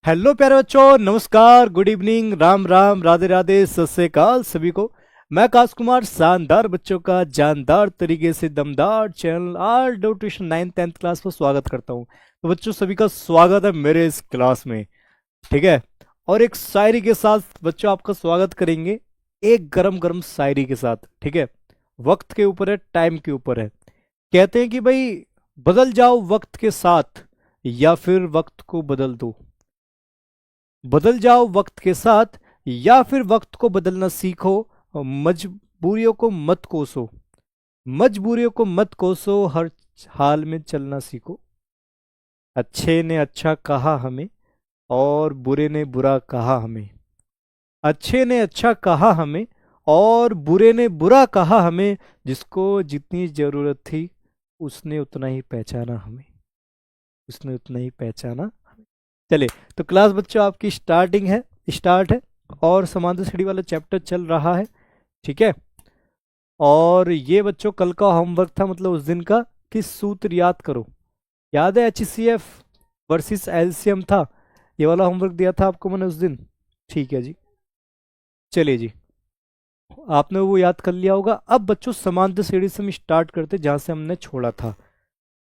Hello प्यारे बच्चों, नमस्कार, गुड इवनिंग, राम राम, राधे राधे, सत श्री अकाल सभी को। मैं आकाश कुमार शानदार बच्चों का जानदार तरीके से दमदार channel R do tuition 9th 10th class पर स्वागत करता हूं। तो बच्चों सभी का स्वागत है मेरे इस क्लास में। ठीक है। और एक शायरी के साथ बच्चों आपका स्वागत करेंगे, एक गरम गरम शायरी के साथ। ठीक है। वक्त के ऊपर है, टाइम के ऊपर है। कहते हैं कि भाई बदल जाओ वक्त के साथ या फिर वक्त को बदल दो। बदल जाओ वक्त के साथ या फिर वक्त को बदलना सीखो। मजबूरियों को मत कोसो, मजबूरियों को मत कोसो, हर हाल में चलना सीखो। अच्छे ने अच्छा कहा हमें और बुरे ने बुरा कहा हमें। अच्छे ने अच्छा कहा हमें और बुरे ने बुरा कहा हमें। जिसको जितनी जरूरत थी उसने उतना ही पहचाना हमें, उसने उतना ही पहचाना। चलिए, तो क्लास बच्चों आपकी स्टार्ट है और समांतर श्रेणी वाला चैप्टर चल रहा है। ठीक है। और ये बच्चों कल का होमवर्क था, मतलब उस दिन का, कि सूत्र याद करो। याद है HCF वर्सेस एलसीएम था, ये वाला होमवर्क दिया था आपको मैंने उस दिन। ठीक है जी। चलिए जी, आपने वो याद कर लिया होगा। अब बच्चों समांतर श्रेणी से हम स्टार्ट करते जहां से हमने छोड़ा था,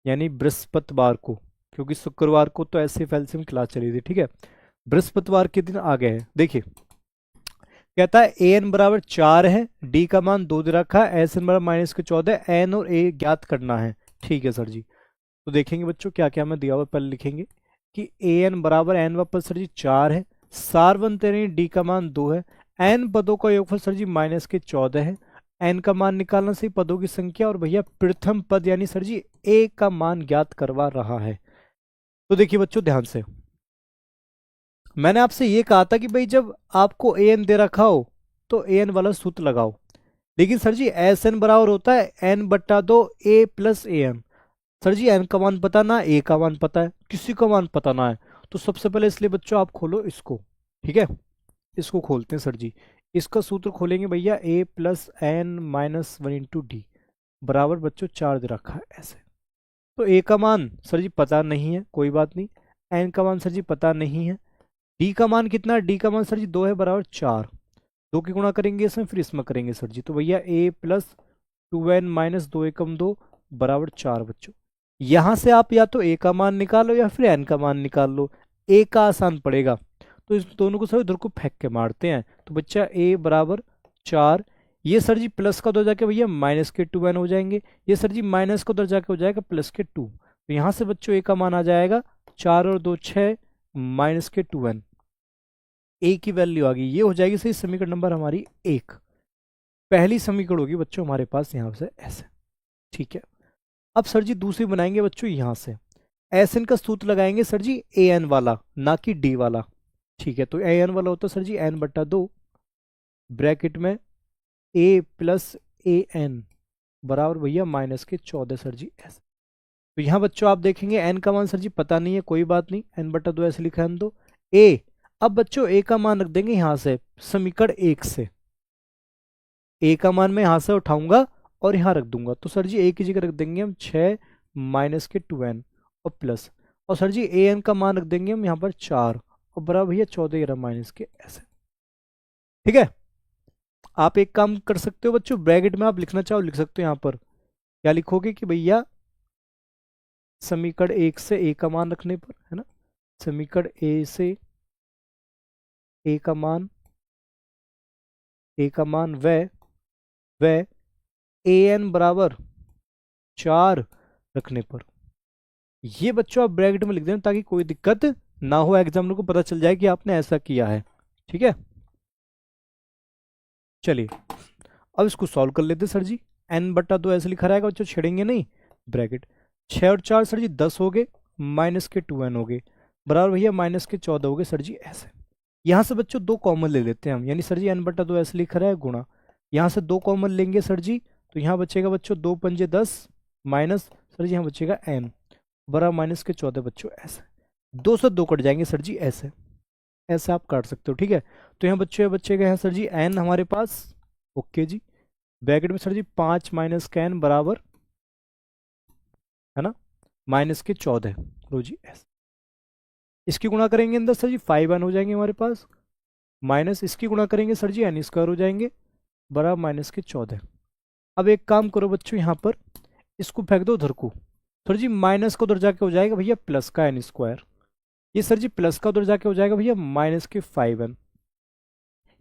यानी बृहस्पतिवार को, क्योंकि शुक्रवार को तो ऐसे फैलसी में क्लास चली थी। ठीक है। बृहस्पतिवार के दिन आ गए हैं। देखिए, कहता है ए एन बराबर 4 है, डी का मान 2 दे रखा है, एस एन बराबर -14, एन और ए ज्ञात करना है। ठीक है सर जी। तो देखेंगे बच्चों क्या क्या मैं दिया हुआ, पहले लिखेंगे कि ए एन बराबर एन वापस सर जी 4 है, सार बनते नहीं, डी का मान 2 है, एन पदों का योगफल सर जी -14 है, एन का मान निकालना सही पदों की संख्या, और भैया प्रथम पद यानी सर जी ए का मान ज्ञात करवा रहा है। तो देखिए बच्चों ध्यान से, मैंने आपसे ये कहा था कि भाई जब आपको ए एन दे रखा हो तो ए एन वाला सूत्र लगाओ। लेकिन सर जी एस एन बराबर होता है n/2 a plus A N. Sir ji N का मान पता ना, ए का मान पता है, किसी का मान पता ना है। तो सबसे पहले इसलिए बच्चों आप खोलो इसको। ठीक है। इसको खोलते हैं सर जी। इसका सूत्र खोलेंगे भैया, a+n-1 × d बराबर बच्चों 4 दे रखा है ऐसे। तो ए का मान सर जी पता नहीं है, कोई बात नहीं। एन का मान सर जी पता नहीं है। डी का मान कितना है? डी का मान सर जी 2 है, बराबर 4। 2 की गुणा करेंगे इसमें, फिर इसमें करेंगे सर जी। तो भैया a+2n-2 × 2 बराबर 4 बच्चों। यहां से आप या तो ए का मान निकालो या फिर एन का मान निकाल लो, ए का आसान पड़ेगा। तो इस दोनों को सर इधर को फेंक के मारते हैं। तो बच्चा ए बराबर 4, ये सर जी प्लस का उधर जाके भैया -2n हो जाएंगे, ये सर जी माइनस का उधर जाके हो जाएगा +2। तो यहाँ से बच्चों ए का मान आ जाएगा 4 और 2 6, -2n। ए की वैल्यू आ गई, ये हो जाएगी सही समीकरण नंबर हमारी 1। पहली समीकरण होगी बच्चों हमारे पास यहाँ से ऐसे। ठीक है। अब सर जी दूसरी बनाएंगे बच्चों यहाँ से। एस एन का सूत्र लगाएंगे सर जी ए एन वाला, ना कि डी वाला। ठीक है। तो ए एन वाला होता है सर जी n/2 ब्रैकेट में a+an बराबर भैया -14 सर जी ऐसे। तो यहाँ बच्चों आप देखेंगे एन का मान सर जी पता नहीं है, कोई बात नहीं, n/2 ऐसे लिखा है दो ए। अब बच्चों ए का मान रख देंगे यहाँ से समीकरण 1 से। ए का मान मैं यहाँ से उठाऊंगा और यहाँ रख दूंगा। तो सर जी ए की जगह रख देंगे हम 6 -2n और प्लस, और सर जी ए एन का मान रख देंगे हम यहाँ पर 4 और बराबर भैया 14 माइनस के ऐसे। ठीक है। आप एक काम कर सकते हो बच्चों, ब्रैकेट में आप लिखना चाहो लिख सकते हो। यहाँ पर क्या लिखोगे कि भैया समीकरण 1 से ए का मान रखने पर, है ना, समीकरण ए से ए का मान, ए का मान व ए एन बराबर 4 रखने पर। ये बच्चों आप ब्रैकेट में लिख देना ताकि कोई दिक्कत ना हो, एग्जामिनर को पता चल जाए कि आपने ऐसा किया है। ठीक है। चलिए, अब इसको सॉल्व कर लेते सर जी। n/2 ऐसे लिखा रहेगा बच्चों, छेड़ेंगे नहीं ब्रैकेट। 6 और 4 सर जी 10 हो गए, -2n हो गए, बराबर भैया -14 हो गए सर जी ऐसे। यहाँ से बच्चों 2 कॉमन ले लेते हैं हम, यानी सर जी n/2 ऐसे लिखा रहा है गुणा, यहाँ से 2 कॉमन लेंगे सर जी। तो यहाँ बचेगा बच्चों 2 पंजे 10 माइनस सर जी यहाँ बचेगा n बराबर -14 बच्चों ऐसे। 2 से 2 कट जाएंगे सर जी ऐसे, ऐसे आप काट सकते हो। ठीक है। तो यहाँ बच्चे बचेगा यहाँ सर जी n हमारे पास। ओके जी। ब्रैकेट में सर जी 5 - n बराबर, है ना, -14 लो जी ऐसे। इसकी गुणा करेंगे अंदर सर जी 5n हो जाएंगे हमारे पास, माइनस इसकी गुणा करेंगे सर जी n स्क्वायर हो जाएंगे, बराबर माइनस के 14। अब एक काम करो बच्चों, यहाँ पर इसको फेंक दो उधर को। सर जी माइनस को उधर जाके हो जाएगा भैया प्लस का n स्क्वायर, ये सर जी प्लस का उधर जाके हो जाएगा भैया माइनस के 5n।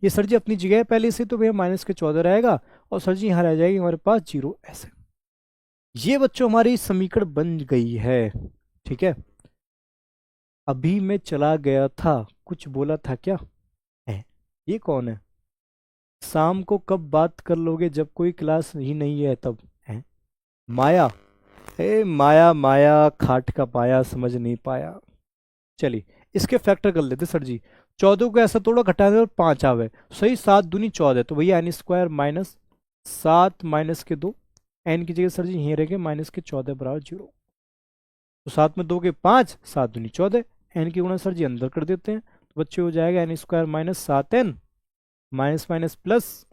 ये सर जी अपनी जगह है पहले से, तो भैया माइनस के 14 रहेगा, और सर जी यहाँ रह जाएगी हमारे पास 0 ऐसे। ये बच्चों हमारी समीकरण बन गई है। ठीक है, अभी मैं चला गया था, कुछ बोला था क्या है? ये कौन है? शाम को कब बात कर लोगे, जब कोई क्लास ही नहीं है तब है? माया, ए माया माया खाट का पाया, समझ नहीं पाया। चलिए इसके फैक्टर कर लेते सर जी। 14 को ऐसा थोड़ा घटा दे और 5 आवे, सही 7 दूनी 14, तो भैया n स्क्वायर माइनस 7 माइनस के 2, n की जगह सर जी यहीं रहेंगे माइनस के 14 बराबर 0। तो 7 में 2 के 5, 7 दूनी 14, n की गुणा सर जी अंदर कर देते हैं, तो बच्चे हो जाएगा n square minus 7n minus minus plus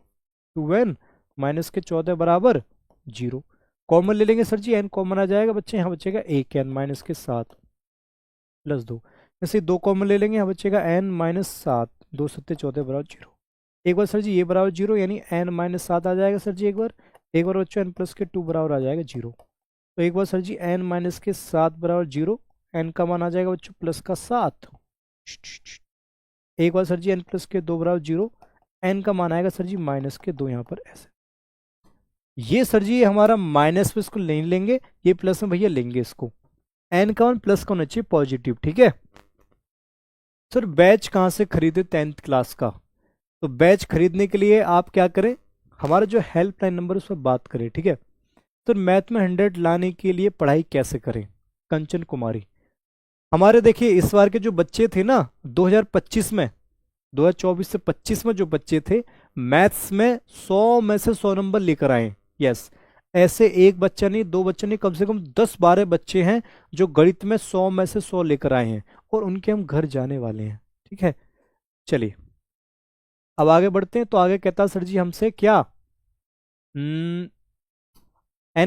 2n minus के 14 बराबर 0। कॉमन ले लेंगे सर जी, n कॉमन आ जाएगा बच्चे, यहाँ बचेगा 1n माइनस के 7 प्लस 2, ऐसे 2 कॉमन ले लेंगे, यहाँ बचेगा n माइनस 7, 2 सत्ते 14 बराबर 0। एक बार सर जी ये बराबर 0, यानी n माइनस 7 आ जाएगा सर जी एक बार बच्चों n प्लस के 2 बराबर आ जाएगा 0। तो एक बार सर जी n माइनस के 7 बराबर 0, n का मान आ जाएगा बच्चों प्लस का 7। एक बार सर जी n प्लस के 2 बराबर 0, n का मान आएगा सर जी माइनस के 2 यहाँ पर ऐसे। ये सर जी हमारा माइनस में इसको नहीं लेंगे, ये प्लस में भैया लेंगे इसको। n का मान प्लस का होना चाहिए पॉजिटिव। ठीक है सर, बैच कहाँ से खरीदे 10th क्लास का? तो बैच खरीदने के लिए आप क्या करें, हमारा जो हेल्पलाइन नंबर उस पर बात करें। ठीक है, तो मैथ में 100 लाने के लिए पढ़ाई कैसे करें? कंचन कुमारी, हमारे देखिए इस बार के जो बच्चे थे ना 2025 में, 2024 से 25 में जो बच्चे थे मैथ्स में 100 में से 100 नंबर लेकर आए। यस, ऐसे एक बच्चा नहीं, दो बच्चे नहीं, कम से कम 10-12 बच्चे हैं जो गणित में 100 में से 100 लेकर आए हैं, और उनके हम घर जाने वाले हैं। ठीक है, चलिए अब आगे बढ़ते हैं। तो आगे कहता सर जी हमसे क्या, एन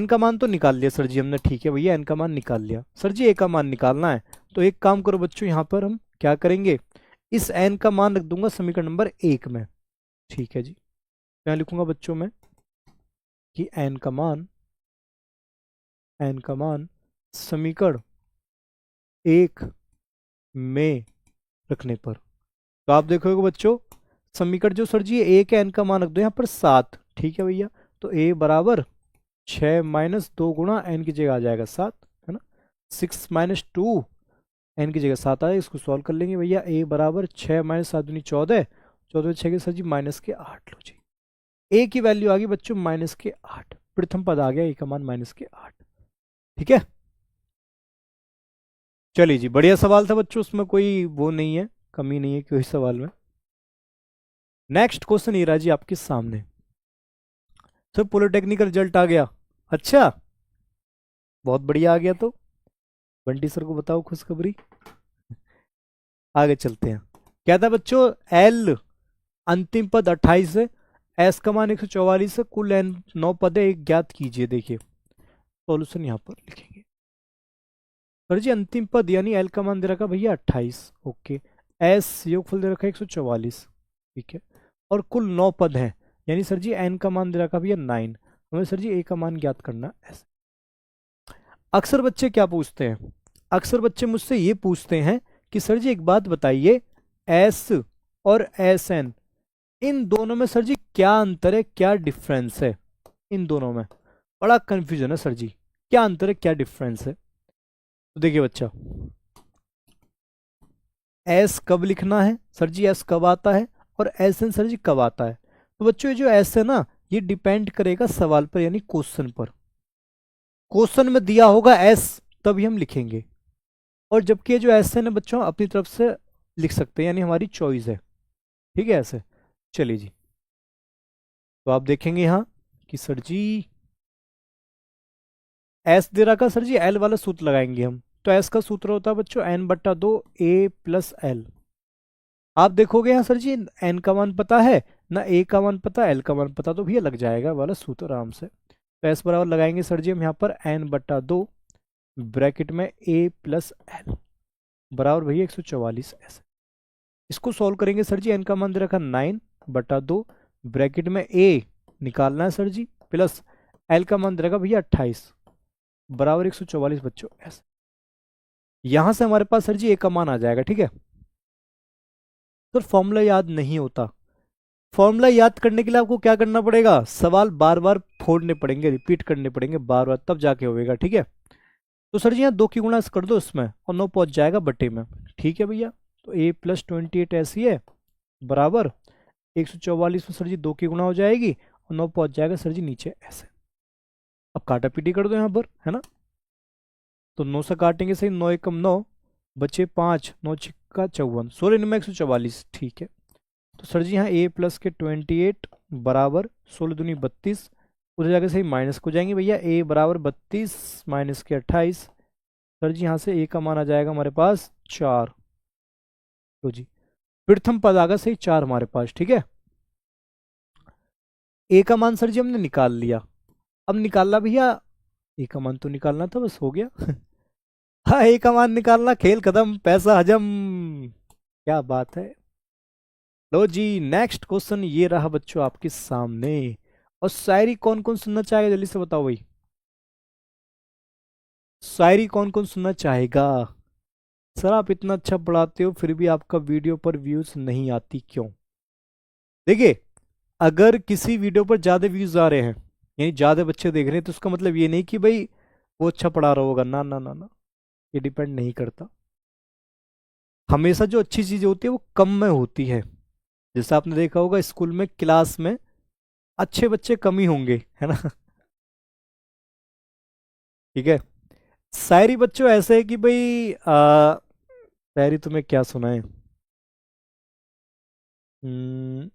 का मान तो निकाल लिया सर जी हमने। ठीक है भैया, एन का मान निकाल लिया सर जी, ए का मान निकालना है। तो एक काम करो बच्चों, यहाँ पर हम क्या करेंगे, इस एन का मान रख दूंगा समीकरण नंबर 1 में। ठीक है जी, क्या लिखूंगा बच्चों में कि एन का मान समीकरण 1 में रखने पर, तो आप देखोगे बच्चों समीकरण जो सर जी ए के एन का मान रख दो यहाँ पर 7। ठीक है भैया, तो ए बराबर 6 माइनस 2 गुणा एन की जगह आ जाएगा 7, है ना। 6 माइनस 2 एन की जगह 7 आएगा, इसको सॉल्व कर लेंगे भैया। ए बराबर 6 माइनस 7 दूनी 14, 14 6 के सर जी माइनस के 8 लो जी। ए की वैल्यू आ गई बच्चों माइनस के 8, प्रथम पद आ गया ए का मान माइनस के 8। ठीक है, चलिए जी, बढ़िया सवाल था बच्चों, उसमें कोई वो नहीं है, कमी नहीं है कोई सवाल में। नेक्स्ट क्वेश्चन ये रहा जी आपके सामने। सर पॉलिटेक्निक रिजल्ट आ गया, अच्छा बहुत बढ़िया आ गया, तो बंटी सर को बताओ खुशखबरी। आगे चलते हैं, क्या था बच्चों, एल अंतिम पद 28 है, एस का मान 144 है, कुल एन 9 पद है, एक ज्ञात कीजिए। देखिए सॉल्यूशन यहाँ पर लिखेंगे सर जी, अंतिम पद यानी एल का मान दे रखा भैया 28, ओके, एस योगफल दे रखा 144, ठीक है, और कुल 9 पद हैं, यानी सर जी एन का मान दे रखा भैया 9, हमें सर जी ए का मान ज्ञात करना ऐसे। अक्सर बच्चे क्या पूछते हैं, अक्सर बच्चे मुझसे ये पूछते हैं कि सर जी एक बात बताइए, एस और एस एन इन दोनों में सर जी क्या अंतर है, क्या डिफरेंस है? इन दोनों में बड़ा कंफ्यूजन है सर जी, क्या अंतर है, क्या डिफरेंस है? तो देखिए बच्चा, एस कब लिखना है सर जी, एस कब आता है, और एस एन सर जी कब आता है? तो बच्चों ये जो एस है ना, ये डिपेंड करेगा सवाल पर, यानी क्वेश्चन पर। क्वेश्चन में दिया होगा एस तभी हम लिखेंगे, और जबकि जो एस एन है बच्चों अपनी तरफ से लिख सकते हैं, यानी हमारी चॉइस है। ठीक है ऐसे, चलिए जी, तो आप देखेंगे यहां कि सर जी एस दे रखा, सर जी एल वाला सूत्र लगाएंगे हम। तो एस का सूत्र होता है बच्चों n/2 a प्लस एल। आप देखोगे यहाँ सर जी एन का मान पता है ना, ए का मान पता, एल का मान पता, तो भैया लग जाएगा वाला सूत्र आराम से। तो एस बराबर लगाएंगे सर जी हम यहाँ पर n/2 ब्रैकेट में a प्लस एल। बराबर भैया 144 ऐसे। इसको सॉल्व करेंगे सर जी, एन का मान दे रखा 9/2, ब्रैकेट में ए निकालना है सर जी, प्लस एल का मान दे रखा भैया 28 बराबर 144 बच्चों ऐसे। यहां से हमारे पास सर जी ए का मान आ जाएगा, ठीक है। तो फॉर्मूला याद नहीं होता, फॉर्मूला याद करने के लिए आपको क्या करना पड़ेगा, सवाल बार बार फोड़ने पड़ेंगे, रिपीट करने पड़ेंगे बार बार, तब जाके होएगा, ठीक है। तो सर जी यहाँ 2 की गुणा कर दो इसमें और 9 पहुंच जाएगा बटे में, ठीक है भैया। तो a + 28 ऐसी है बराबर 144 में सर जी 2 की गुणा हो जाएगी और 9 पहुंच जाएगा सर जी नीचे ऐसे। अब काटा पीटी कर दो यहाँ पर, है ना। तो 9 से काटेंगे सही, 9 एकम 9 बचे 5, 9 छिक्का 54, 16 में 144, ठीक है। तो सर जी यहाँ a + के 28 बराबर 16 दूनी 32, उधर जाके सही माइनस को जाएंगे भैया, a बराबर 32 माइनस के 28, सर जी यहाँ से a का मान आ जाएगा हमारे पास 4। तो जी प्रथम पद आ गया सही 4 हमारे पास, ठीक है। a का मान सर जी हमने निकाल लिया, अब निकालना भैया, a का मान तो निकालना था, बस हो गया। हाँ a का मान निकालना, खेल खत्म, पैसा हजम, क्या बात है। लो जी नेक्स्ट क्वेश्चन ये रहा बच्चों आपके सामने। और शायरी कौन कौन सुनना चाहेगा, जल्दी से बताओ भाई, शायरी कौन कौन सुनना चाहेगा। सर आप इतना अच्छा पढ़ाते हो फिर भी आपका वीडियो पर व्यूज नहीं आती क्यों। देखिए अगर किसी वीडियो पर ज्यादा व्यूज आ रहे हैं, यानी ज्यादा बच्चे देख रहे हैं, तो उसका मतलब ये नहीं कि भाई वो अच्छा पढ़ा रहा होगा, ना ना ना ना, ये डिपेंड नहीं करता। हमेशा जो अच्छी चीज होती है वो कम में होती है। जैसा आपने देखा होगा स्कूल में क्लास में अच्छे बच्चे कम ही होंगे, है ना। ठीक है। शायरी बच्चों ऐसे है कि भाई शायरी तुम्हें क्या सुनाए। हम्म,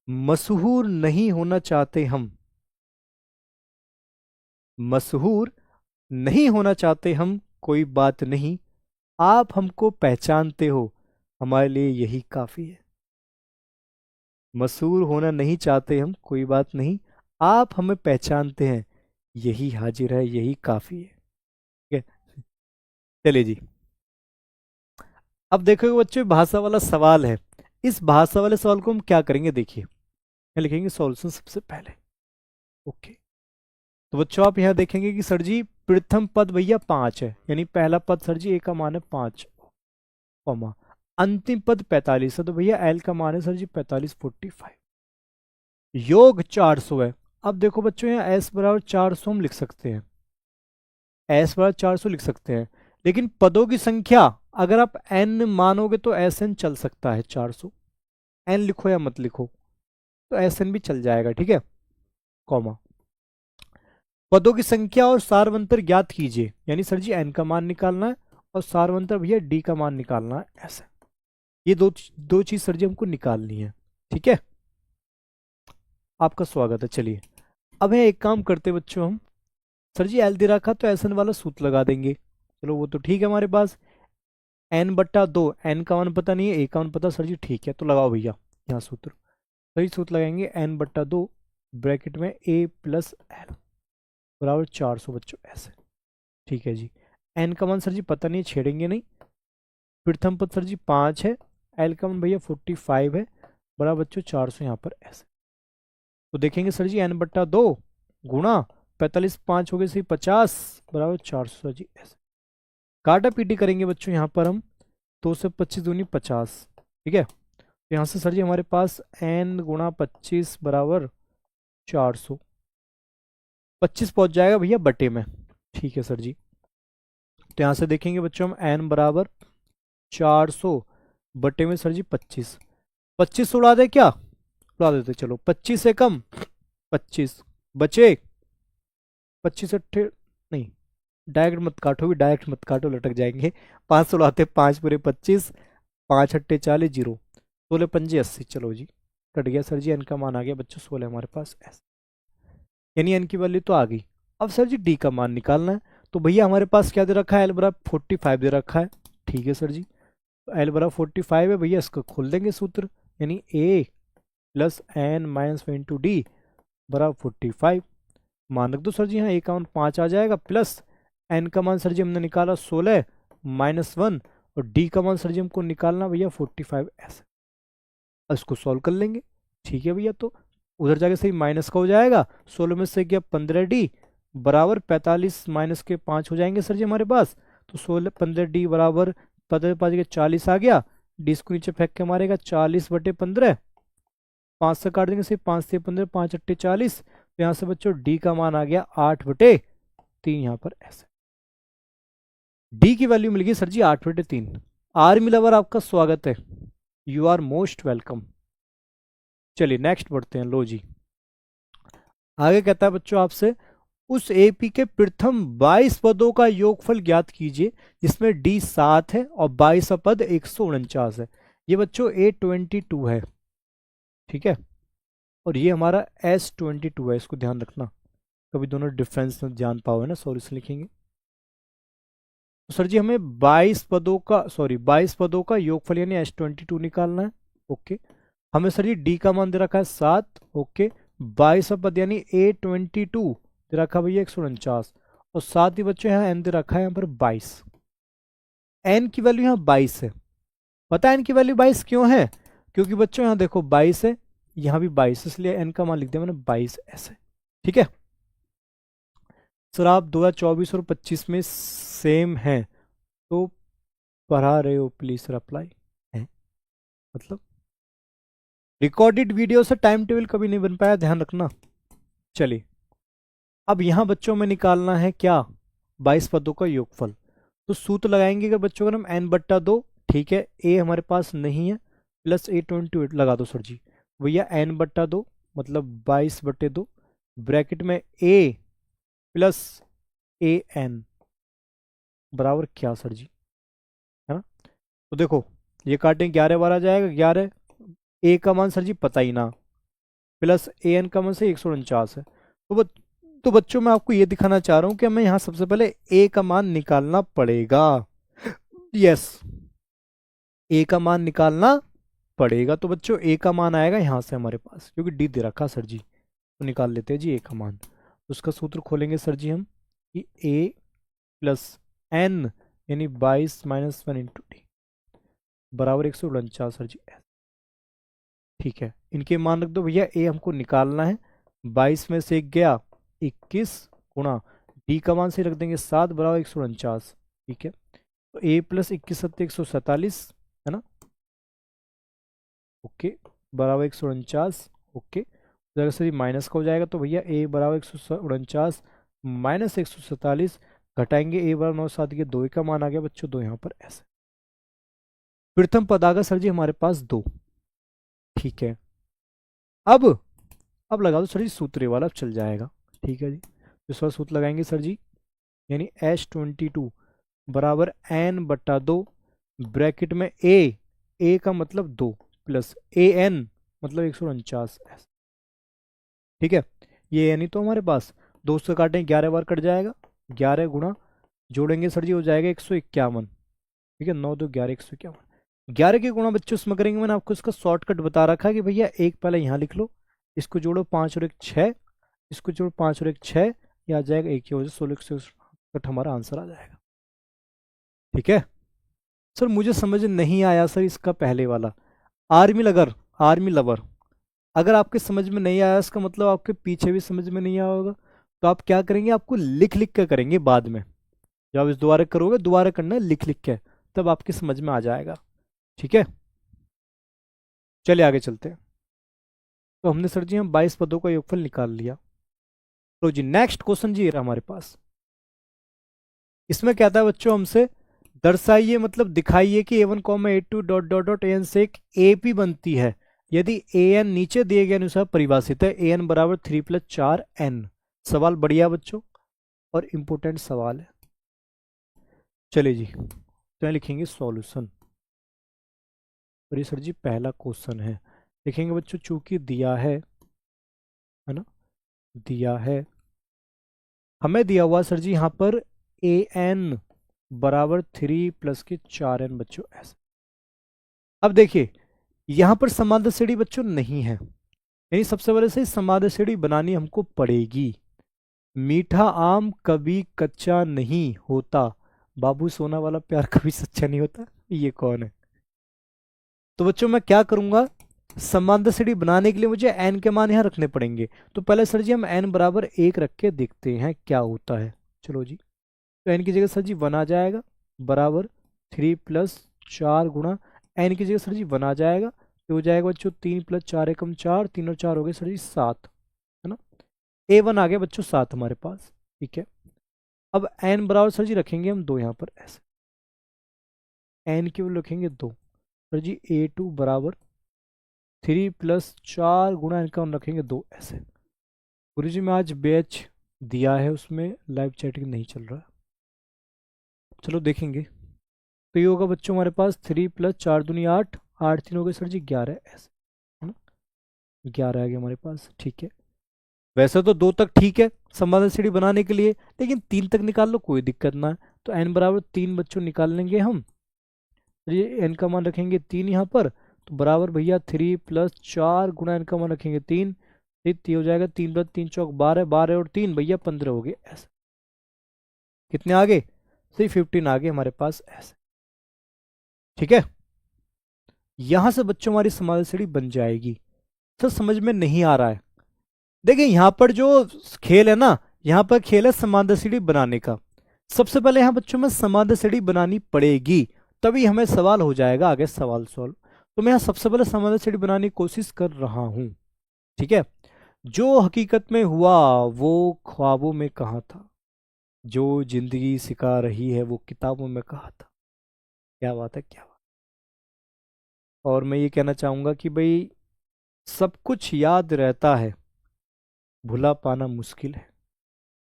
मशहूर नहीं होना चाहते हम, मशहूर नहीं होना चाहते हम, कोई बात नहीं, आप हमको पहचानते हो, हमारे लिए यही काफी है। मशहूर होना नहीं चाहते हम, कोई बात नहीं, आप हमें पहचानते हैं, यही हाजिर है, यही काफी है, ठीक है। चलिए जी, अब देखो बच्चों भाषा वाला सवाल है। इस भाषा वाले सवाल को हम क्या करेंगे, देखिए क्या लिखेंगे सॉल्यूशन सबसे पहले। ओके, तो बच्चों आप यहाँ देखेंगे कि सर जी प्रथम पद भैया 5 है, यानी पहला पद सर जी ए का मान है 5, कॉमा अंतिम पद 45 है, तो भैया एल का मान है सर जी 45, 45, योग 400 है। अब देखो बच्चों यहाँ एस बराबर 400 हम लिख सकते हैं, एस बराबर 400 लिख सकते हैं, लेकिन पदों की संख्या अगर आप एन मानोगे तो एस एन चल सकता है 400, एन लिखो या मत लिखो तो एस एन भी चल जाएगा, ठीक है, कॉमा पदों की संख्या और सारवंतर ज्ञात कीजिए, यानी सर जी एन का मान निकालना है और सारवंतर भैया डी का मान निकालना है, ऐसे ये दो चीज सर जी हमको निकालनी है, ठीक है। आपका स्वागत है। चलिए अब है एक काम करते हैं बच्चों हम, सर जी एल दे रखा तो एस एन वाला सूत्र लगा देंगे, चलो वो तो ठीक है हमारे पास, n/2, एन का मान पता नहीं है, ए का मान पता, सर जी ठीक है तो लगाओ भैया यहाँ सूत्र, सही सूत्र लगाएंगे n/2 ब्रैकेट में a + l बराबर 400 बच्चों ऐसे, ठीक है जी। एन का मान सर जी पता नहीं, छेड़ेंगे नहीं, प्रथम पद सर जी 5 है, एल का मान भैया 45 है, बराबर बच्चों 400 यहाँ पर ऐसे। तो देखेंगे सर जी n/2 गुणा 45, 5 हो गए सही 50 बराबर 400 सर जी ऐसे। काटा पीटी करेंगे बच्चों यहाँ पर हम, 2 से 25 दूनी 50, ठीक है। तो यहाँ से सर जी हमारे पास n गुणा 25 बराबर 400, 25 पहुंच जाएगा भैया बटे में, ठीक है सर जी। तो यहाँ से देखेंगे बच्चों हम n बराबर 400 बटे में सर जी 25, 25 उड़ा दे क्या, उड़ा देते चलो, 25 से कम 25 बचे, 25 अट्ठे नहीं, डायरेक्ट मत काटो भी, डायरेक्ट मत काटो लटक जाएंगे, 5 उड़ाते 5 पूरे 25, 5 अट्ठे 40, 0, 16 पंजे 80, चलो जी कट गया सर जी, एन का मान आ गया बच्चों 16 हमारे पास ऐसे, यानी एन की वैल्यू तो आ गई। अब सर जी डी का मान निकालना है, तो भैया हमारे पास क्या दे रखा है, एल बराबर 45 दे रखा है, ठीक है सर जी। तो एल बराबर 45 है भैया, इसको खोल देंगे सूत्र, यानी ए + n - 1 इंटू डी बराबर 45, मान रख दो सर जी यहाँ, ए का मान 5 आ जाएगा, प्लस एन का मान सर जी हमने निकाला 16 -1 और डी का मान सर जी हमको निकालना भैया 45 ऐसे। अब इसको सॉल्व कर लेंगे, ठीक है भैया। तो उधर जाके सही माइनस का हो जाएगा, 16 में से गया 15D बराबर 45 माइनस के 5 हो जाएंगे सर जी हमारे पास। तो 16 15D बराबर 15 के 40 आ गया। डी इसको नीचे फेंक के मारेगा 40/15, 5 से काट देंगे सिर्फ 5 से 15, 5 अट्ठे 40। तो यहाँ से बच्चों डी का मान आ गया 8/3 यहाँ पर ऐसे। डी की वैल्यू मिल गई सर जी 8/3। आर्मी लवर आपका स्वागत है, यू आर मोस्ट वेलकम। चलिए नेक्स्ट बढ़ते हैं। लो जी, आगे कहता है बच्चों आपसे उस एपी के प्रथम 22 पदों का योगफल ज्ञात कीजिए जिसमें डी 7 है और 22 पद 149 है। ये बच्चों A22 है, ठीक है, और ये हमारा S22 है। इसको ध्यान रखना, कभी दोनों डिफरेंस न जान पाओ है ना, सॉल्यूशन लिखेंगे। तो सर जी हमें 22 पदों का योगफल यानी S22 निकालना है। ओके, हमें सर जी डी का मान दे रखा है 7। ओके, 22 पद यानी A22 दे रखा भैया 149, और साथ ही बच्चों यहाँ एन दे रखा है यहाँ पर 22। एन की वैल्यू यहाँ 22 है। पता है एन की वैल्यू 22 क्यों है? क्योंकि बच्चों यहाँ देखो 22 है, यहाँ भी 22, इसलिए एन का मान लिख दिया मैंने 22 ऐसे, ठीक है। सर आप 2024 और 25 में सेम है तो पढ़ा रहे हो प्लीज सर अप्लाई है, मतलब रिकॉर्डेड वीडियो से टाइम टेबल कभी नहीं बन पाया, ध्यान रखना। चलिए अब यहां बच्चों में निकालना है क्या, 22 पदों का योगफल। तो सूत्र लगाएंगे कि बच्चों का नाम n/2, ठीक है, ए हमारे पास नहीं है, प्लस A28 लगा दो सर जी भैया, n/2 मतलब 22/2 ब्रैकेट में a प्लस an बराबर क्या सर जी, है ना। तो देखो ये काटें 11 बार आ जाएगा, 11 a का मान सर जी पता ही ना, प्लस an का मान से 149 है। तो बच्चों मैं आपको ये दिखाना चाह रहा हूं कि हमें यहां सबसे पहले a का मान निकालना पड़ेगा। यस, a का मान निकालना पड़ेगा। तो बच्चों a का मान आएगा यहां से हमारे पास, क्योंकि d दे रखा सर जी, तो निकाल लेते हैं जी a का मान। तो उसका सूत्र खोलेंगे सर जी हम कि a प्लस n यानी 22 - 1 × d बराबर 149 सर जी, ठीक है। इनके मान रख दो भैया, a हमको निकालना है, 22 में से गया 21 गुणा डी का मान से रख देंगे 7 बराबर 149, ठीक है। तो a प्लस 21 + 147 है ना, ओके, बराबर 149। ओके, तो अगर सर माइनस का हो जाएगा तो भैया a बराबर 149 माइनस 147, घटाएंगे a बराबर 9 7 के 2 का मान आ गया बच्चों 2 यहाँ पर ऐसे। प्रथम पद आ गया सर जी हमारे पास 2, ठीक है। अब लगा दो सर जी सूत्र वाला, चल जाएगा, ठीक है जी। दूसरा सूत्र लगाएंगे सर जी, यानी S22 बराबर n/2 ब्रैकेट में a का मतलब 2 प्लस an मतलब 149, ठीक है। ये यानी तो हमारे पास 2 से काटें 11 बार कट जाएगा, 11 गुणा जोड़ेंगे सर जी हो जाएगा 151, ठीक है। 9 2 11 151, 11 के गुणा बच्चों इसमें करेंगे। मैंने आपको इसका शॉर्टकट बता रखा है कि भैया एक पहले यहाँ लिख लो, इसको जोड़ो 5 और 1 6, इसको जोड़ो 5 और 1 6, ये आ जाएगा 1 की वजह से 16 हमारा आंसर आ जाएगा, ठीक है। सर मुझे समझ नहीं आया सर इसका पहले वाला, आर्मी लवर, अगर आपके समझ में नहीं आया इसका मतलब आपके पीछे भी समझ में नहीं आया होगा। तो आप क्या करेंगे, आपको लिख लिख कर करेंगे बाद में, जब आप इस दोबारा करोगे, दोबारा करना है लिख लिख के, तब आपके समझ में आ जाएगा, ठीक है। चलिए आगे चलते हैं। तो हमने सर जी हम 22 पदों का योगफल निकाल लिया। तो जी नेक्स्ट क्वेश्चन जी रहा हमारे पास, इसमें क्या था बच्चों हमसे, दर्शाइए मतलब दिखाइए कि A1, A2 ... an से एक AP बनती है यदि an नीचे दिए गए अनुसार परिभाषित है, an बराबर 3 + 4n। सवाल बढ़िया बच्चों और इंपोर्टेंट सवाल है। चलिए जी, तो लिखेंगे सॉल्यूशन, और ये सर जी पहला क्वेश्चन है। लिखेंगे बच्चों चूंकि दिया है ना, दिया है, हमें दिया हुआ सर जी यहाँ पर an बराबर 3 + के 4n बच्चों ऐसे। अब देखिए यहाँ पर समांतर श्रेणी बच्चों नहीं है, यानी सबसे पहले से समांतर श्रेणी बनानी हमको पड़ेगी। मीठा आम कभी कच्चा नहीं होता, बाबू सोना वाला प्यार कभी सच्चा नहीं होता, ये कौन है? तो बच्चों मैं क्या करूंगा, समांतर श्रेणी बनाने के लिए मुझे n के मान यहाँ रखने पड़ेंगे। तो पहले सर जी हम n बराबर 1 रख के देखते हैं क्या होता है। चलो जी, तो n की जगह सर जी 1 आ जाएगा, बराबर 3 + 4 गुणा, n की जगह सर जी 1 आ जाएगा, तो हो जाएगा बच्चों 3 + 4 = 4, 3 और 4 हो गए सर जी 7, है ना। a1 आ गया बच्चों 7 हमारे पास, ठीक है। अब n बराबर सर जी रखेंगे हम 2 यहाँ पर, ऐसे n की वैल्यू रखेंगे 2, सर जी a2 बराबर 3 + 4 गुणा इनका हम रखेंगे 2, ऐसे। गुरु जी मैं आज बैच दिया है, उसमें लाइव चैटिंग नहीं चल रहा, चलो देखेंगे। तो ये होगा बच्चों हमारे पास 3 + 4 दूनी 8, 8 3 हो गए सर जी 11, ऐसे, है ना। 11 आ गया हमारे पास, ठीक है। वैसे तो 2 तक ठीक है समाधान सीढ़ी बनाने के लिए, लेकिन 3 तक निकाल लो कोई दिक्कत ना है। तो n बराबर 3 बच्चों निकाल लेंगे हम, तो ये n का मान रखेंगे 3 यहाँ पर, तो बराबर भैया 3 + 4 गुणा n का मान रखेंगे 3, हो जाएगा 3 + 3 = 12, 12 और 3 भैया 15 हो गए, ऐसे। कितने आगे, सही 15 आगे हमारे पास, ऐसे, ठीक है। यहां से बच्चों हमारी समाधान सीढ़ी बन जाएगी। सर समझ में नहीं आ रहा है, देखिए यहाँ पर जो खेल है ना, यहाँ पर खेल है समांतर सीढ़ी बनाने का। सबसे पहले यहाँ बच्चों में समांतर सीढ़ी बनानी पड़ेगी, तभी हमें सवाल हो जाएगा आगे सवाल सॉल्व। तो मैं यहाँ सबसे पहले समांतर सीढ़ी बनाने की कोशिश कर रहा हूँ, ठीक है। जो हकीकत में हुआ वो ख्वाबों में कहाँ था, जो जिंदगी सिखा रही है वो किताबों में कहा था। क्या बात है, क्या बात। और मैं ये कहना चाहूंगा कि भाई सब कुछ याद रहता है, भुला पाना मुश्किल है।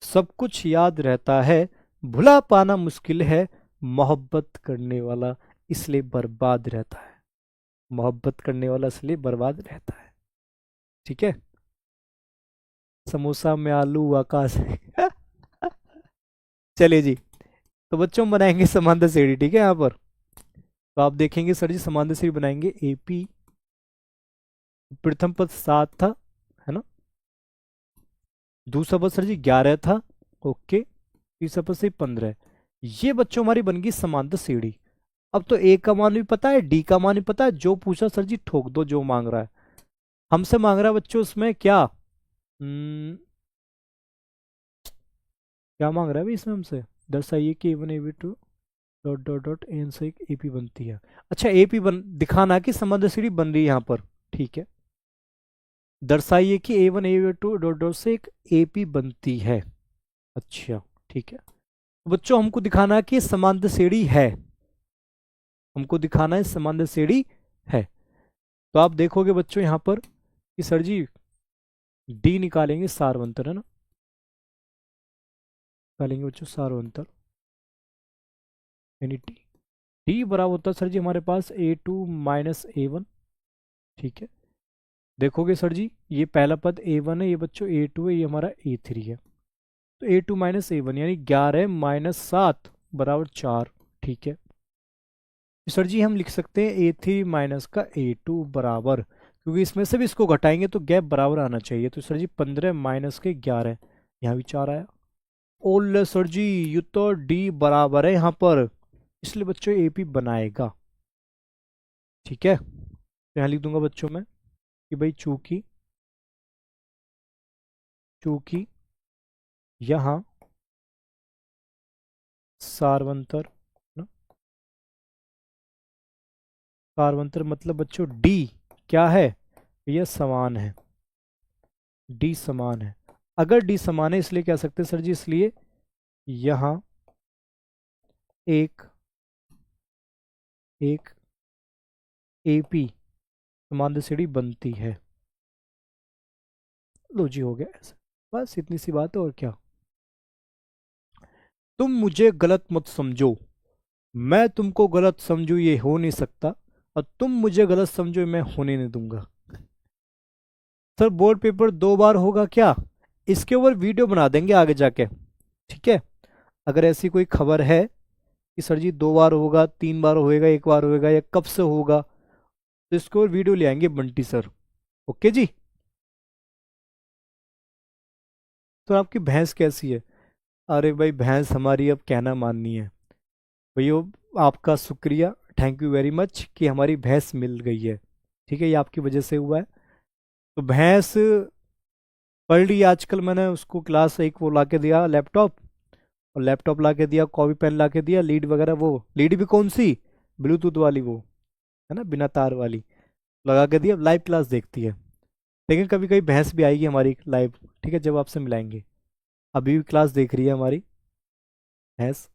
सब कुछ याद रहता है, भुला पाना मुश्किल है। मोहब्बत करने वाला इसलिए बर्बाद रहता है, मोहब्बत करने वाला इसलिए बर्बाद रहता है, ठीक है। समोसा में आलू आकाश चलिए जी, तो बच्चों हम बनाएंगे समांतर सीढ़ी, ठीक है। यहाँ पर तो आप देखेंगे सर जी समांतर सीढ़ी बनाएंगे, एपी प्रथम पद 7 था, है ना। दूसरा पद सर जी 11 था, ओके। तीसरा पद से 15, ये बच्चों हमारी बन गई समांतर सीढ़ी। अब तो ए का मान भी पता है, डी का मान भी पता है, जो पूछा सर जी ठोक दो, जो मांग रहा है हमसे मांग रहा है बच्चों उसमें क्या, क्या मांग रहा है भाई इसमें हमसे, दर्शाइए कि A1 AB2 dot dot dot N से एक एपी बनती है। अच्छा एपी बन दिखाना कि समांतर सीढ़ी बन रही है यहाँ पर, ठीक है। दर्शाइए कि A1 AB2 डॉट डॉट से एक एपी बनती है, अच्छा ठीक है। तो बच्चों हमको दिखाना है कि समांतर श्रेणी है, हमको दिखाना है समांतर श्रेणी है। तो आप देखोगे बच्चों यहाँ पर कि सर जी डी निकालेंगे सार्वंतर, है ना। निकालेंगे बच्चों सार्वंतर, यानी डी, डी बराबर होता है सर जी हमारे पास A2 - A1, ठीक है। देखोगे सर जी ये पहला पद A1 है, ये बच्चों A2 है, ये हमारा A3 है। तो A2 - A1 यानी 11 - 7 बराबर 4, ठीक है। सर जी हम लिख सकते हैं A3 माइनस का A2 बराबर, क्योंकि इसमें से भी इसको घटाएंगे तो गैप बराबर आना चाहिए। तो सर जी 15 माइनस के 11, यहाँ भी 4 आया। ओले सर जी ये तो डी बराबर है यहाँ पर, इसलिए बच्चों AP बनाएगा, ठीक है। तो यहाँ लिख दूंगा बच्चों में कि भाई चूंकि चूंकि यहाँ सार्वंतर ना, सार्वंतर मतलब बच्चों डी क्या है, यह समान है, डी समान है। अगर डी समान है इसलिए कह सकते हैं सर जी, इसलिए यहाँ एक एक एपी समांतर सीढ़ी बनती है। लो जी हो गया ऐसे, बस इतनी सी बात है और क्या। तुम मुझे गलत मत समझो, मैं तुमको गलत समझू ये हो नहीं सकता, और तुम मुझे गलत समझो मैं होने नहीं दूंगा। सर बोर्ड पेपर 2 बार होगा क्या, इसके ऊपर वीडियो बना देंगे आगे जाके, ठीक है। अगर ऐसी कोई खबर है कि सर जी 2 बार होगा, 3 बार होएगा, 1 बार होएगा, या कब से होगा, तो इसके ऊपर वीडियो ले आएंगे बंटी सर, ओके जी। तो आपकी भैंस कैसी है, अरे भाई भैंस हमारी अब कहना माननी है, भैया आपका शुक्रिया, थैंक यू वेरी मच कि हमारी भैंस मिल गई है। ठीक है, ये आपकी वजह से हुआ है। तो भैंस पढ़ रही है आजकल, मैंने उसको क्लास एक वो ला के दिया लैपटॉप, और लैपटॉप ला के दिया, कॉपी पेन ला के दिया, लीड वगैरह, वो लीड भी कौन सी, ब्लूटूथ वाली वो, है ना, बिना तार वाली, लगा के दिया, लाइव क्लास देखती है। लेकिन कभी कभी भैंस भी आएगी हमारी लाइव, ठीक है, जब आपसे मिलाएंगे। अभी भी क्लास देख रही है हमारी भैंस।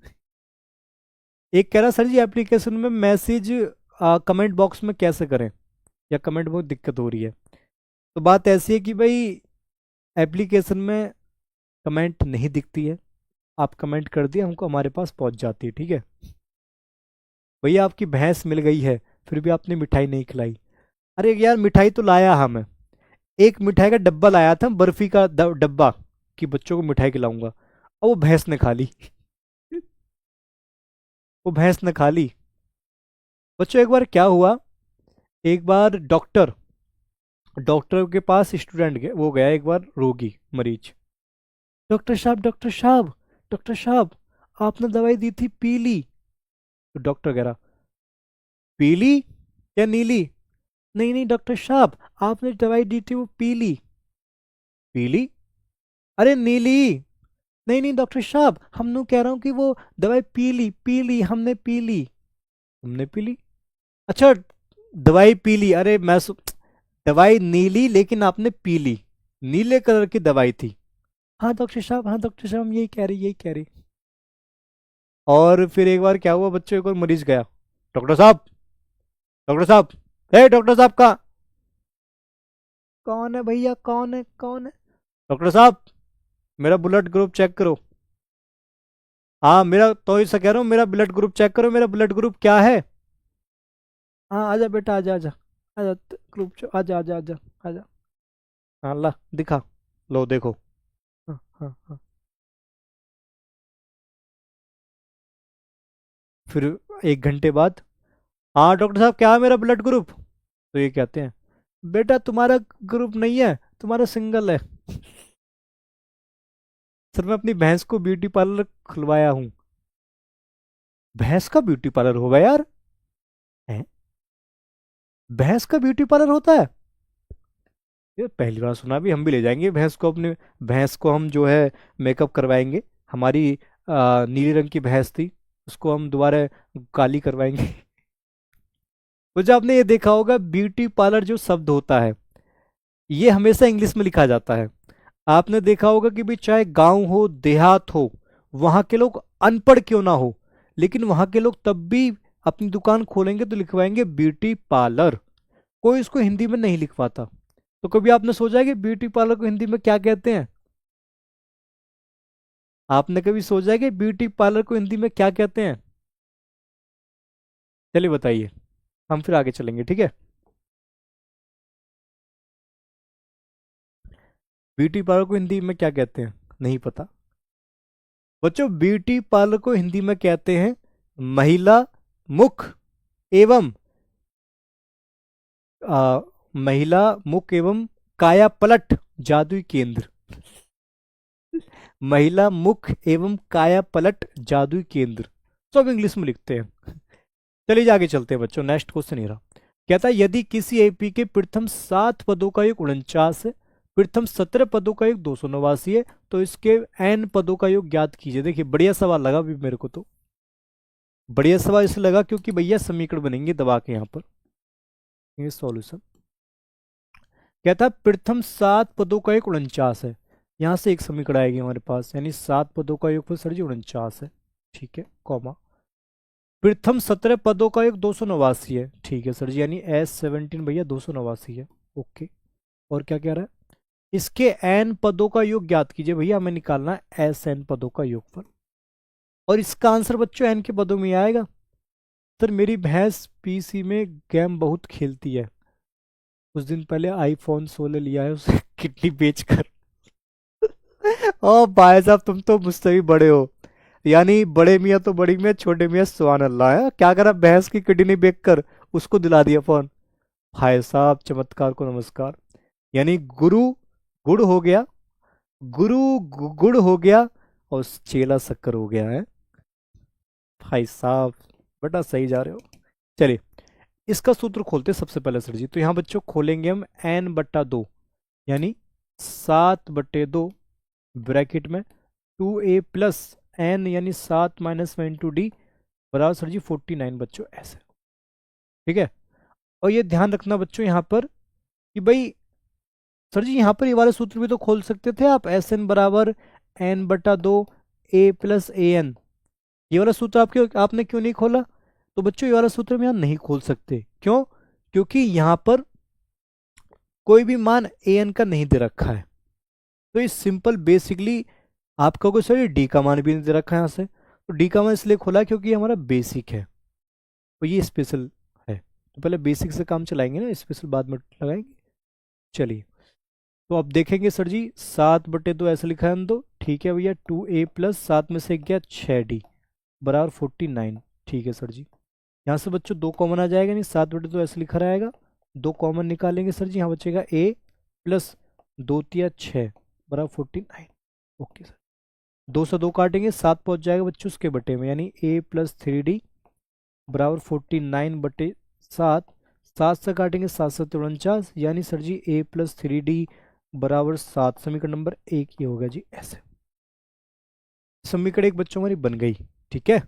एक कह रहा सर जी एप्लीकेशन में मैसेज कमेंट बॉक्स में कैसे करें, या कमेंट बहुत दिक्कत हो रही है। तो बात ऐसी है कि भाई एप्लीकेशन में कमेंट नहीं दिखती है, आप कमेंट कर दिए हमको, हमारे पास पहुंच जाती है, ठीक है। भैया आपकी भैंस मिल गई है, फिर भी आपने मिठाई नहीं खिलाई। अरे यार मिठाई तो लाया हमें, एक मिठाई का डब्बा लाया था, बर्फी का डब्बा, कि बच्चों को मिठाई खिलाऊंगा, और वो भैंस ने खा ली। वो भैंस ने खा ली। बच्चों एक बार क्या हुआ, एक बार डॉक्टर डॉक्टर के पास स्टूडेंट वो गया एक बार, रोगी मरीज। डॉक्टर साहब, डॉक्टर साहब, डॉक्टर साहब, आपने दवाई दी थी पीली। तो डॉक्टर कह रहा पीली या नीली? नहीं नहीं डॉक्टर साहब, आपने दवाई दी थी वो पीली। पीली? अरे नीली। नहीं नहीं डॉक्टर साहब, हम नु कह रहा हूँ कि वो दवाई पीली पीली, हमने पीली। हमने पीली? अच्छा, दवाई पीली, अरे दवाई नीली लेकिन आपने पीली, नीले कलर की दवाई थी। हाँ डॉक्टर साहब, हाँ डॉक्टर साहब, हम यही कह रही, यही कह रही। और फिर एक बार क्या हुआ बच्चों, एक और मरीज गया, डॉक्टर साहब, डॉक्टर साहब, हे डॉक्टर साहब का। कौन है भैया, कौन है, कौन है? डॉक्टर साहब, मेरा ब्लड ग्रुप चेक करो। हाँ मेरा तो इससे कह रहा हूँ, मेरा ब्लड ग्रुप चेक करो, मेरा ब्लड ग्रुप क्या है। हाँ आजा बेटा, आजा आजा, आजा, ग्रुप आजा आजा आजा, आजा। हाँ ला दिखा, लो देखो। हाँ हाँ हाँ। फिर एक घंटे बाद, हाँ डॉक्टर साहब क्या है मेरा ब्लड ग्रुप? तो ये कहते हैं, बेटा तुम्हारा ग्रुप नहीं है, तुम्हारा सिंगल है। सर मैं अपनी भैंस को ब्यूटी पार्लर खुलवाया हूँ। भैंस का ब्यूटी पार्लर होगा यार? हैं? भैंस का ब्यूटी पार्लर होता है? ये पहली बार सुना, भी हम भी ले जाएंगे भैंस को अपने, भैंस को हम जो है मेकअप करवाएंगे। हमारी नीले रंग की भैंस थी, उसको हम दोबारा काली करवाएंगे। तो जब आपने ये देखा होगा, ब्यूटी पार्लर जो शब्द होता है, ये हमेशा इंग्लिश में लिखा जाता है। आपने देखा होगा कि भी चाहे गांव हो देहात हो, वहां के लोग अनपढ़ क्यों ना हो, लेकिन वहां के लोग तब भी अपनी दुकान खोलेंगे तो लिखवाएंगे ब्यूटी पार्लर, कोई इसको हिंदी में नहीं लिखवाता। तो कभी आपने सोचा है कि ब्यूटी पार्लर को हिंदी में क्या कहते हैं? आपने कभी सोचा है कि ब्यूटी पार्लर को हिंदी में क्या कहते हैं? चलिए बताइए, हम फिर आगे चलेंगे, ठीक है। ब्यूटी पार्लर को हिंदी में क्या कहते हैं? नहीं पता? बच्चों ब्यूटी पार्लर को हिंदी में कहते हैं महिला मुख एवं आ, महिला मुख एवं काया पलट जादुई केंद्र। महिला मुख एवं काया पलट जादुई केंद्र, सब इंग्लिश में लिखते हैं। चलिए आगे चलते हैं बच्चों, नेक्स्ट क्वेश्चन ये रहा। कहता है यदि किसी एपी के प्रथम 7 पदों का योग 49 है, प्रथम 17 पदों का योग 289 है, तो इसके एन पदों का योग ज्ञात कीजिए। देखिए बढ़िया सवाल लगा भी मेरे को तो, बढ़िया सवाल इसलिए लगा क्योंकि भैया समीकरण बनेंगे दबा के यहाँ पर, ये सॉल्यूशन। कहता है प्रथम 7 पदों का योग 49 है, यहाँ से एक समीकरण आएगी हमारे पास, यानी 7 पदों का योग सर जी 49 है, ठीक है, कॉमा। प्रथम 17 पदों का योग 289 है, ठीक है सर जी, यानी S17 भैया 289 है, ओके। और क्या कह रहा है, इसके एन पदों का योग ज्ञात कीजिए। भैया हमें निकालना है एस एन पदों का योगफल, और इसका आंसर बच्चों एन के पदों में ही आएगा। सर मेरी भैंस पीसी में गेम बहुत खेलती है, कुछ दिन पहले आईफोन 16 लिया है उसे किडनी बेचकर। ओ भाई साहब तुम तो मुझसे भी बड़े हो, यानी बड़े मियाँ तो बड़ी मियाँ, छोटे मियाँ सुभान अल्लाह है, क्या करा भैंस की किडनी बेचकर उसको दिला दिया फोन। भाई साहब चमत्कार को नमस्कार। यानी गुरु गुड़ हो गया, गुरु गुड़ हो गया, और चेला शक्कर हो गया है। भाई साहब, बेटा सही जा रहे हो। चलिए इसका सूत्र खोलते हैं सबसे पहले सर जी। तो यहाँ बच्चों खोलेंगे हम n/2 यानी 7/2 ब्रैकेट में 2a प्लस n यानी 7-1 × d बराबर सर जी 49 बच्चों ऐसे। ठीक है। और ये ध्यान रखना बच्चों यहाँ पर कि भाई सर जी यहाँ पर ये वाले सूत्र भी तो खोल सकते थे आप, Sn बराबर n/2 a प्लस an। ये वाला सूत्र आपने क्यों नहीं खोला? तो बच्चों ये वाला सूत्र हम यहाँ नहीं खोल सकते। क्यों? क्योंकि यहाँ पर कोई भी मान an का नहीं दे रखा है। तो ये सिंपल बेसिकली आपका कोई सर डी का मान भी नहीं दे रखा है यहाँ से। तो डी का मान इसलिए खोला क्योंकि ये हमारा बेसिक है, तो ये स्पेशल है। तो पहले बेसिक से काम चलाएंगे ना, स्पेशल बाद में लगाएंगे। चलिए तो आप देखेंगे सर जी 7/2 ऐसे लिखा है हम तो, ठीक है भैया। 2a प्लस 7 में से गया 6d बराबर 49। ठीक है सर जी। यहाँ से बच्चों 2 कॉमन आ जाएगा, नहीं 7/2 ऐसे लिखा रहेगा। 2 कॉमन निकालेंगे सर जी, यहाँ बचेगा a प्लस 2×3 = 6 बराबर 49। Okay sir. 2 से 2 काटेंगे, 7 पहुँच जाएगा बच्चों उसके बटे में, यानी a प्लस 3d बराबर 49/7। 7 से काटेंगे 7×7 = 49, यानी sir ji a plus 3d बराबर 7। समीकरण नंबर 1 ये होगा जी ऐसे। समीकरण 1 बच्चों हमारी बन गई। ठीक है।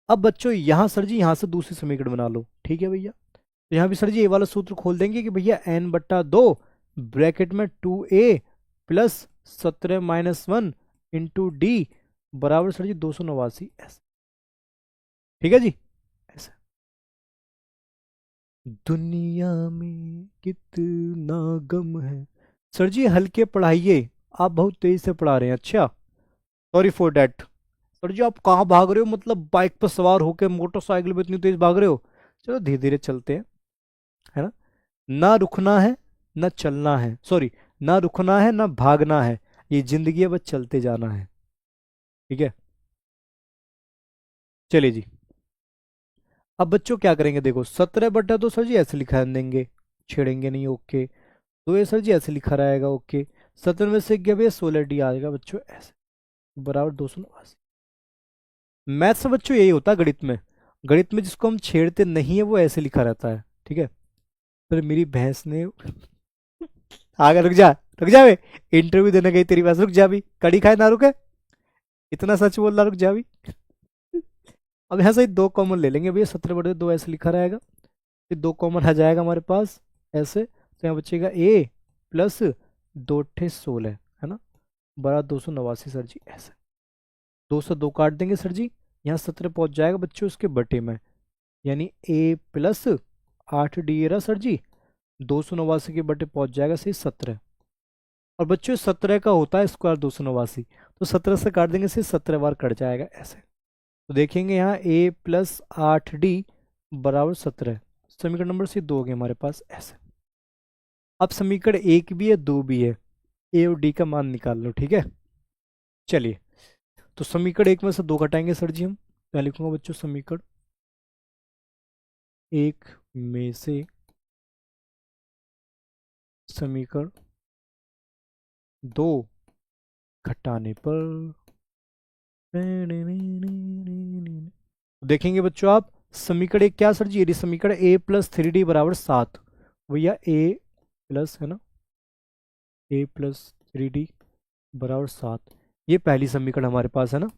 अब बच्चों यहां सर जी यहां से दूसरी समीकरण बना लो। ठीक है भैया। तो यहां भी सर जी ये वाला सूत्र खोल देंगे कि भैया n/2 ब्रैकेट में 2a प्लस 17-1 इंटू d बराबर सर जी 289 ऐसे। ठीक है जी ऐसे। दुनिया में कितना गम है। सर जी हल्के पढ़ाइए, आप बहुत तेज से पढ़ा रहे हैं। अच्छा सॉरी फॉर डैट। सर जी आप कहाँ भाग रहे हो, मतलब बाइक पर सवार होकर मोटरसाइकिल पे इतनी तेज भाग रहे हो। चलो धीरे धीरे चलते हैं, है ना। ना रुकना है ना चलना है, सॉरी ना रुकना है ना भागना है, ये जिंदगी है बस चलते जाना है। ठीक है। चलिए जी अब बच्चों क्या करेंगे, देखो 17/2 सर जी ऐसे लिखा देंगे, छेड़ेंगे नहीं। ओके। तो ये सर जी ऐसे लिखा रहेगा। ओके। 17 में से गया भैया 16d आएगा बच्चों ऐसे बराबर 289। मैथ्स में बच्चों यही होता है गणित में। गणित में जिसको हम छेड़ते नहीं है वो ऐसे लिखा रहता है। ठीक है। पर मेरी भैंस ने आगे रुक जा, रुक जा बे, इंटरव्यू देने गई तेरी भैंस, रुक जा भी, कड़ी खाए ना रुके, इतना सच बोल रहा, रुक जा भी। अब यहाँ से 2 कॉमन ले लेंगे भैया, 17/2 ऐसे लिखा रहेगा, फिर 2 कॉमन आ जाएगा हमारे पास ऐसे। तो यहाँ बचेगा a प्लस 2×16 है ना बड़ा 289 सर जी ऐसे। 2 से 2 काट देंगे सर जी, यहाँ 17 पहुँच जाएगा बच्चों उसके बटे में, यानी a प्लस 8d रहा सर जी 289 के बटे पहुँच जाएगा सही 17। और बच्चों 17 का होता है स्क्वायर 289, तो 17 से काट देंगे से 17 बार कट जाएगा ऐसे। तो देखेंगे यहाँ a प्लस 8d बराबर 17। समीकरण नंबर से 2 हो गए हमारे पास ऐसे। अब समीकरण 1 भी है 2 भी है, a और d का मान निकाल लो। ठीक है। चलिए तो समीकरण 1 में से 2 घटाएंगे सर जी हम। क्या लिखूंगा बच्चों, समीकरण 1 में से समीकरण 2 घटाने पर देखेंगे बच्चों आप समीकरण 1 क्या सर जी, यदि समीकरण a प्लस 3d बराबर 7, भैया a प्लस है ना a प्लस 3d बराबर 7, ये पहली समीकरण हमारे पास है ना।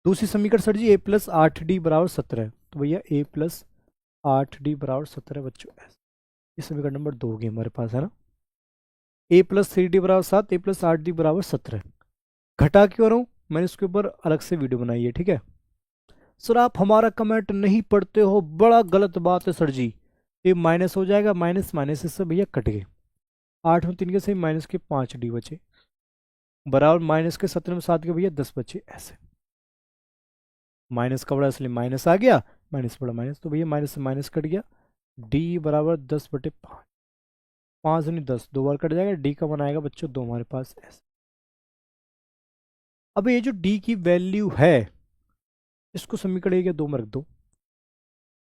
दूसरी समीकरण sir ji a plus 8d बराबर 17, तो भैया a प्लस 8d बराबर 17 बच्चों, ये समीकरण नंबर 2 होगी हमारे पास है ना। a प्लस 3d बराबर 7, a प्लस 8d बराबर 17। घटा क्यों रहा हूँ, मैंने इसके ऊपर अलग से वीडियो बनाई है। ठीक है। सर आप हमारा कमेंट नहीं पढ़ते हो, बड़ा गलत बात है सर जी। ये माइनस हो जाएगा, माइनस माइनस से भैया कट गए। 8 में 3 के सही माइनस के 5d बचे बराबर माइनस के 17 में 7 के भैया 10 बचे ऐसे। माइनस का बड़ा इसलिए माइनस आ गया, माइनस बड़ा माइनस, तो भैया माइनस से माइनस कट गया। d बराबर 10/5, 5 नहीं 10 2 बार कट जाएगा। d का मान आएगा बच्चों 2 हमारे पास ऐसे। अब ये जो d की वैल्यू है इसको समीकरण 1 या 2 में रख दो।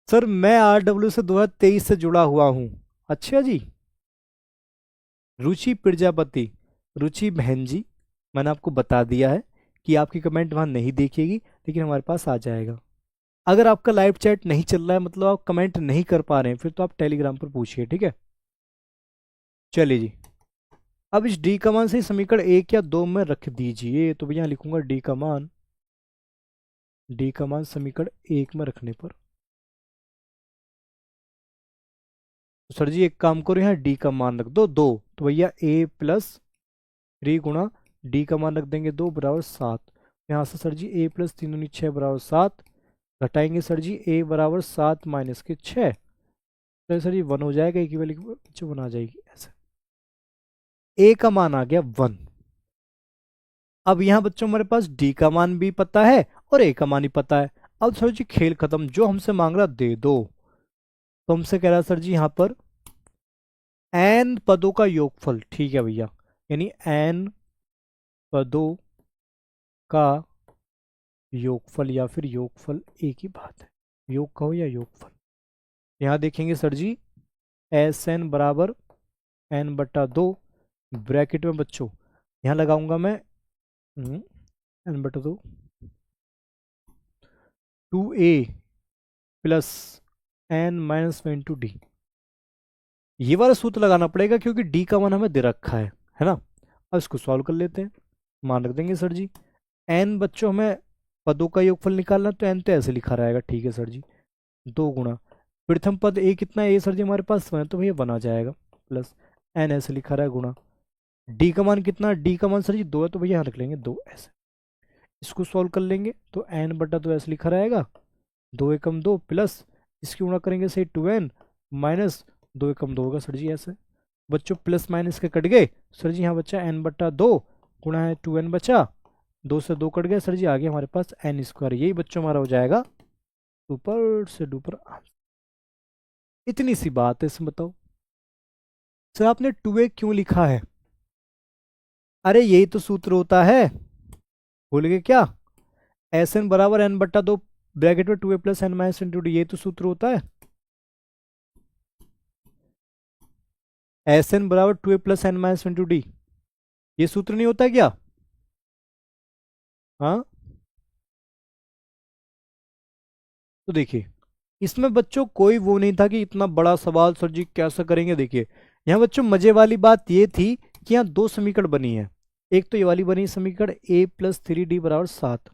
सर मैं RW से 2023 से जुड़ा हुआ हूं। अच्छा जी। रुचि प्रजापति, रुचि बहन जी, मैंने आपको बता दिया है कि आपकी कमेंट वहां नहीं देखेगी, लेकिन हमारे पास आ जाएगा। अगर आपका लाइव चैट नहीं चल रहा है, मतलब आप कमेंट नहीं कर पा रहे हैं, फिर तो आप टेलीग्राम पर पूछिए, ठीक है। चलिए जी, अब इस डी का मान से समीकरण 1 या 2 में रख दीजिए। तो भैया लिखूंगा डी का मान समीकरण 1 में रखने पर। तो सर जी एक काम करो, यहाँ डी का मान रख दो 2, तो भैया a+3 गुणा डी का मान रख देंगे 2 बराबर 7। यहाँ से सर जी a+3 6 बराबर 7, घटाएंगे सर जी a बराबर 7 माइनस के 6, तो सर जी 1 हो जाएगा, एक ही वैल्यू 1 आ जाएगी ऐसे। a का मान आ गया 1। अब यहाँ बच्चों हमारे पास d का मान भी पता है और a का मान ही पता है। अब सर जी खेल खत्म, जो हमसे मांग रहा दे दो। तो हमसे कह रहा सर जी यहाँ पर n पदों का योगफल, ठीक है भैया, यानी n पदों का योगफल या फिर योगफल एक ही बात है, योग कहो या योगफल। यहाँ देखेंगे सर जी Sn बराबर n/2, ब्रैकेट में बच्चों यहाँ लगाऊंगा मैं n/2 2a plus n-1 into D. ये वाला सूत्र लगाना पड़ेगा क्योंकि डी का मान हमें दे रखा है ना। अब इसको सॉल्व कर लेते हैं, मान रख देंगे सर जी। n बच्चों हमें पदों का योगफल निकालना, तो n तो ऐसे लिखा रहेगा, ठीक है सर जी। 2 गुणा प्रथम पद a कितना है, a सर जी हमारे पास 1 है, तो भैया 1 आ जाएगा, प्लस n ऐसे लिखा रहा है गुणा डी का मान कितना, डी का मान सर जी 2 है, तो भैया यहाँ रख लेंगे 2 ऐसे। इसको सॉल्व कर लेंगे तो n/2 ऐसे लिखा रहेगा, 2 एकम 2 प्लस इसकी गुणा करेंगे सही 2n माइनस 2 एकम 2 होगा सर जी ऐसे। बच्चों प्लस माइनस के कट गए सर जी, यहाँ बच्चा n/2 गुणा है 2n बचा, 2 से 2 कट गया सर जी, आगे हमारे पास n²। यही बच्चों हमारा हो जाएगा सुपर से डुपर आंसर। इतनी सी बात है, इसमें बताओ सर आपने 2a क्यों लिखा है। अरे यही तो सूत्र होता है, भूल गए क्या। Sn बराबर n/2 ब्रैकेट में 2a plus n- into D, ये तो सूत्र होता है। Sn बराबर 2a plus n- into D, ये सूत्र नहीं होता क्या। हाँ तो देखिए इसमें बच्चों कोई वो नहीं था कि इतना बड़ा सवाल सर जी कैसे करेंगे। देखिए यहाँ बच्चों मजे वाली बात ये थी कि यहाँ 2 समीकरण बनी है। एक तो ये वाली बनी समीकरण a+3d बराबर 7,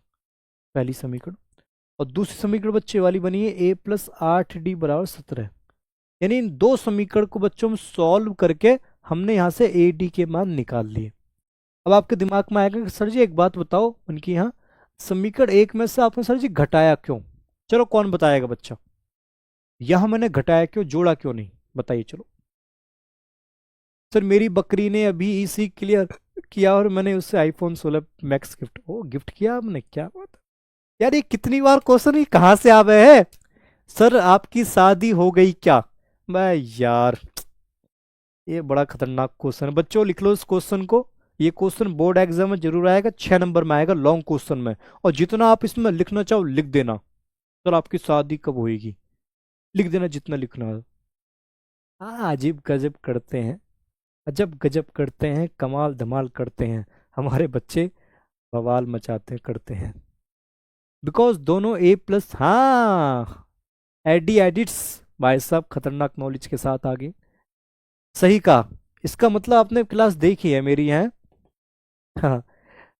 पहली समीकरण, और दूसरी समीकरण बच्चे वाली बनी है a+8d बराबर 17। यानी इन 2 समीकरण को बच्चों हम सॉल्व करके हमने यहाँ से ए डी के मान निकाल लिए। अब आपके दिमाग में आएगा कि सर जी एक बात बताओ, उनकी यहाँ समीकरण 1 में से आपने सर जी घटाया क्यों। चलो कौन बताएगा बच्चा, यहां मैंने घटाया क्यों, जोड़ा क्यों नहीं, बताइए चलो। सर मेरी बकरी ने अभी इसी क्लियर किया और मैंने उससे आईफोन 16 मैक्स गिफ्ट किया आपने, क्या बात है यार, ये कितनी बार क्वेश्चन ही कहाँ से आ गए हैं। सर आपकी शादी हो गई क्या, मैं यार ये बड़ा खतरनाक क्वेश्चन है। बच्चों लिख लो इस क्वेश्चन को, ये क्वेश्चन बोर्ड एग्जाम में जरूर आएगा, 6 नंबर में आएगा लॉन्ग क्वेश्चन में, और जितना आप इसमें लिखना चाहो लिख देना। सर आपकी शादी कब होएगी, लिख देना जितना लिखना है। हाँ अजीब गजब करते हैं, अजब गजब करते हैं, कमाल धमाल करते हैं हमारे बच्चे, बवाल मचाते करते हैं। बिकॉज दोनों A+, हाँ एडी एडिट्स भाई साहब खतरनाक नॉलेज के साथ आगे, सही कहा। इसका मतलब आपने क्लास देखी है मेरी है। हाँ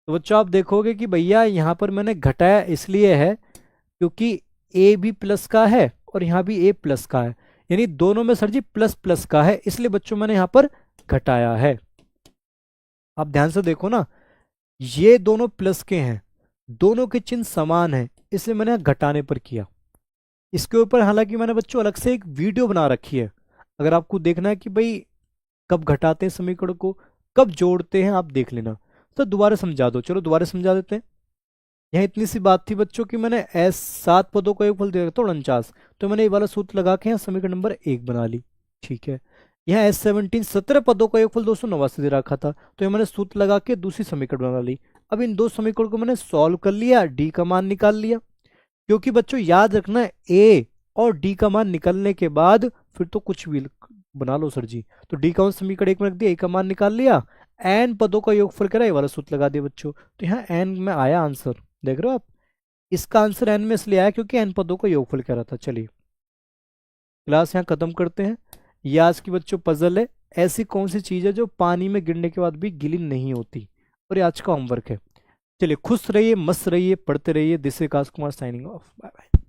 तो बच्चों आप देखोगे कि भैया यहाँ पर मैंने घटाया इसलिए है क्योंकि ए भी प्लस का है और यहाँ भी ए प्लस का है, यानी दोनों में सर जी प्लस प्लस का है, इसलिए बच्चों मैंने यहाँ पर घटाया है। आप ध्यान से देखो ना, ये दोनों प्लस के हैं, दोनों के चिन्ह समान है, इसलिए मैंने यहाँ घटाने पर किया। इसके ऊपर हालांकि मैंने बच्चों अलग से एक वीडियो बना रखी है, अगर आपको देखना है कि भाई कब घटाते हैं समीकरण को, कब जोड़ते हैं, आप देख लेना। तो दोबारा समझा दो, चलो दोबारा समझा देते हैं। यहाँ इतनी सी बात थी बच्चों की मैंने S 7 पदों का योगफल दे रखा था 49, तो मैंने ये वाला सूत्र लगा के यहाँ समीकरण नंबर 1 बना ली, ठीक है। यहाँ S17 17 पदों का योगफल 289 दे रखा था, तो ये मैंने सूत्र लगा के दूसरी समीकरण बना ली। अब इन 2 समीकरण को मैंने सॉल्व कर लिया, डी का मान निकाल लिया, क्योंकि बच्चों याद रखना ए और डी का मान निकलने के बाद फिर तो कुछ भी बना लो सर जी। तो डी का मान समीकरण 1 में रख दिया, ए का मान निकाल लिया, एन पदों का योगफल करा, ये वाला सूत्र लगा दिया बच्चों। तो यहाँ एन में आया आंसर, देख रहे हो आप, इसका आंसर एन में इसलिए आया क्योंकि एन पदों का योगफल करा था। चलिए क्लास यहाँ खत्म करते हैं। ये आज की बच्चों पजल है, ऐसी कौन सी चीज़ है जो पानी में गिरने के बाद भी गीली नहीं होती, और ये आज का होमवर्क है। चलिए खुश रहिए, मस्त रहिए, पढ़ते रहिए। This is Akash Kumar signing off, bye bye.